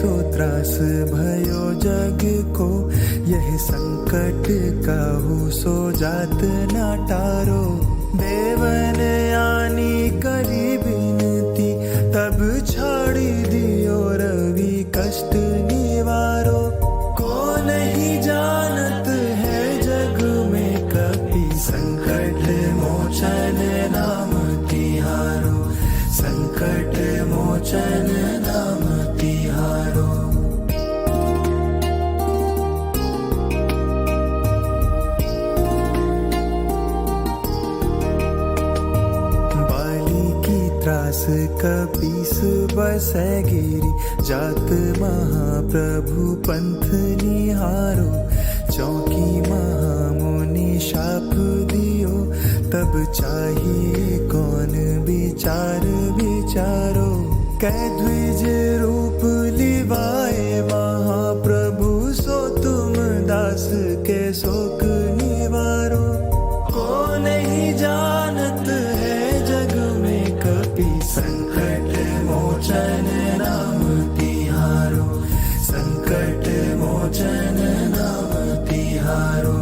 सो त्रास भयो जग को, यह संकट काहू सो जात ना टारो। देवन आनी करी बिनती, तब छाड़ी दियो रवि कष्ट निवारो। को नहीं जानत है जग में कपि, संकट मोचन नाम तिहारो, संकट मोचन नाम तिहारो। बाली की त्रास कपीस बसै गिरी, जात महाप्रभु पंथ निहारो। चौकी महामुनि शाप दियो, तब चाहिए कौन विचार विचारो। कै द्विज रूप लिवाए महाप्रभु, सो तुम दास के शोक निवारो। को नहीं जानत है जग में कपि, संकट मोचन नाम तिहारो, संकट मोचन नाम तिहारो।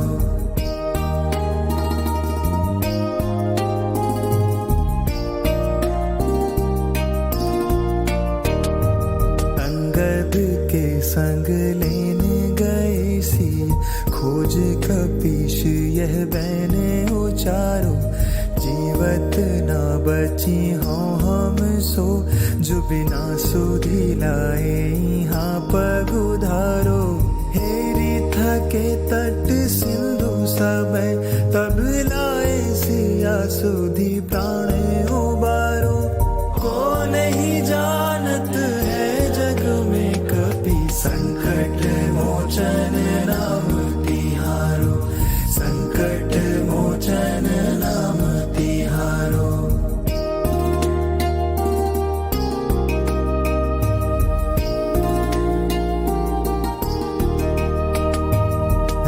अंगद के संग लेने गए सी, खोज कपीश यह बहने उचारो। जीवत ना बची हों हम सो, जो बिना सुधि लाए यहाँ पग उधारो। हेरी थके तट सिंधु सब, तब लाए सिया सुधि प्राण उबारो। को नहीं जानत है जग में कपि, संकट मोचन नाम तिहारो, संकट मोचन नाम तिहारो।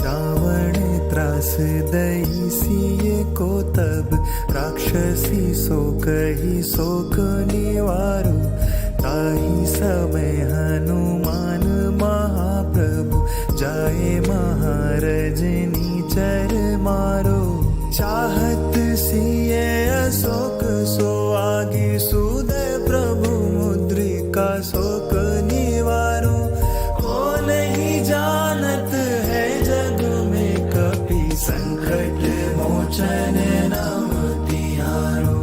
रावण त्रास दई सिय को, तब राक्षसी सो कही शोक निवारो। ताही समय हनुमान महाप्रभु, जाए महारजनी चर मारो। चाहत सिय अशोक सो आगे, सुदय प्रभु मुद्रिका शोक निवारो। को नहीं जानत है जग में कपि, संकट मोचन नाम तिहारो,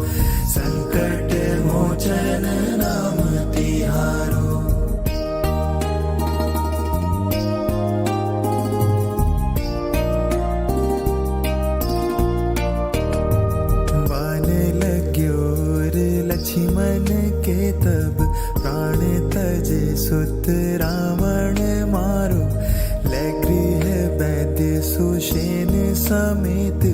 संकट मोचन नाम तिहारो। लक्ष्मण के तब प्राण तजे, सुत रावण मारो। ले गृह वैद्य सुषेण समेत,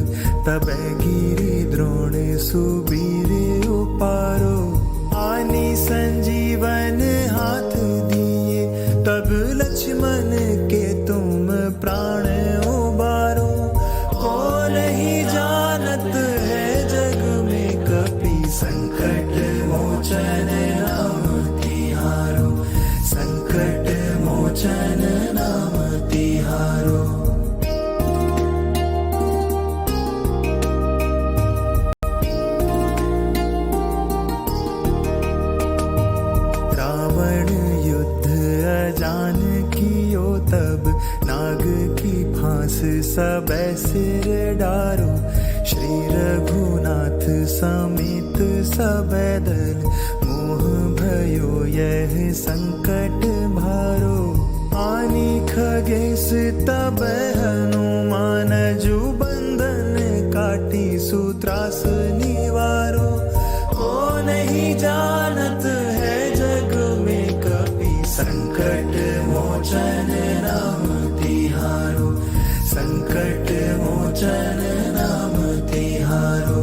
तब गिरि द्रोण सुबीर उपारो। आनी संजीवन हाथ दिए, तब लक्ष्मण के तुम प्राण उबारो। को नहीं जानत है जग में कपि, संकट मोचन नाम तिहारो, संकट मोचन नाम तिहारो। रावण युद्ध अजान कियो, तब नाग की फांस सब सिर डारो। श्री रघुनाथ समेत सब दल, मोह भयो यह संकट भारो। आनी खगेश तब हनुमान, जो बंधन काटी सूत्रास निवारो। को नहीं जानत है जग में कपि, संकट मोचन नाम तिहारो, संकट मोचन नाम तिहारो।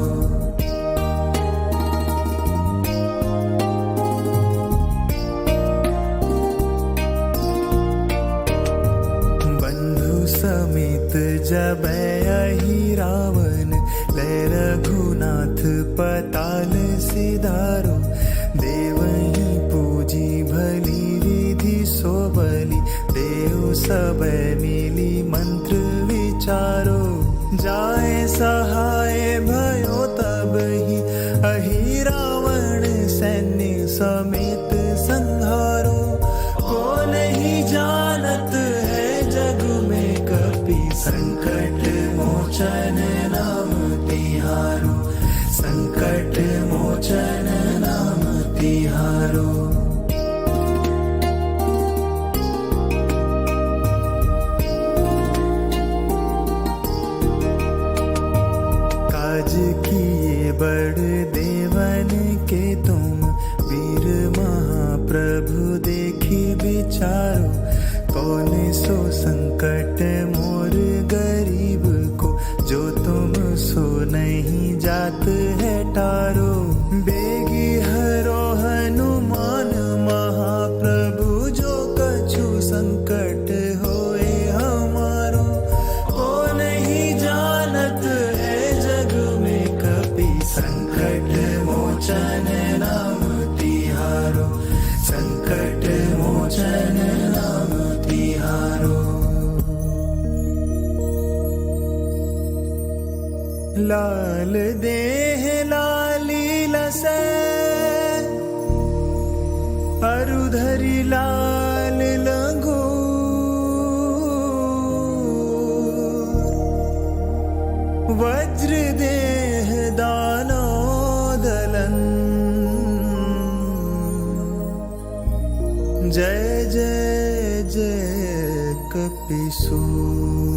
बंधु समेत जब यही रावण, ले रघुनाथ पताल सिधारो। देवही पूजी भली विधि सो समेत संहारो। को नहीं जानत है जग में कपि, संकट मोचन नाम तिहारो, संकट मोचन नाम तिहारो। काज किए बड़ देवन के तुम, वीर महाप्रभु देखी विचारो। कौन सो संकट मोर गरीब को, जो तुम सो नहीं जात है टारो। बेगी हरो हनुमान महाप्रभु, जो कछु संकट होए हमारो। को नहीं जानत है जग में कपि, संकट मोचन नाम तिहारो, संकट मोचन नाम तिहारो। लाल देह लाली लसै, अरुधरि लाल लंगोर। वज्र देह दानो दलन, जय जय जय कपीसूर।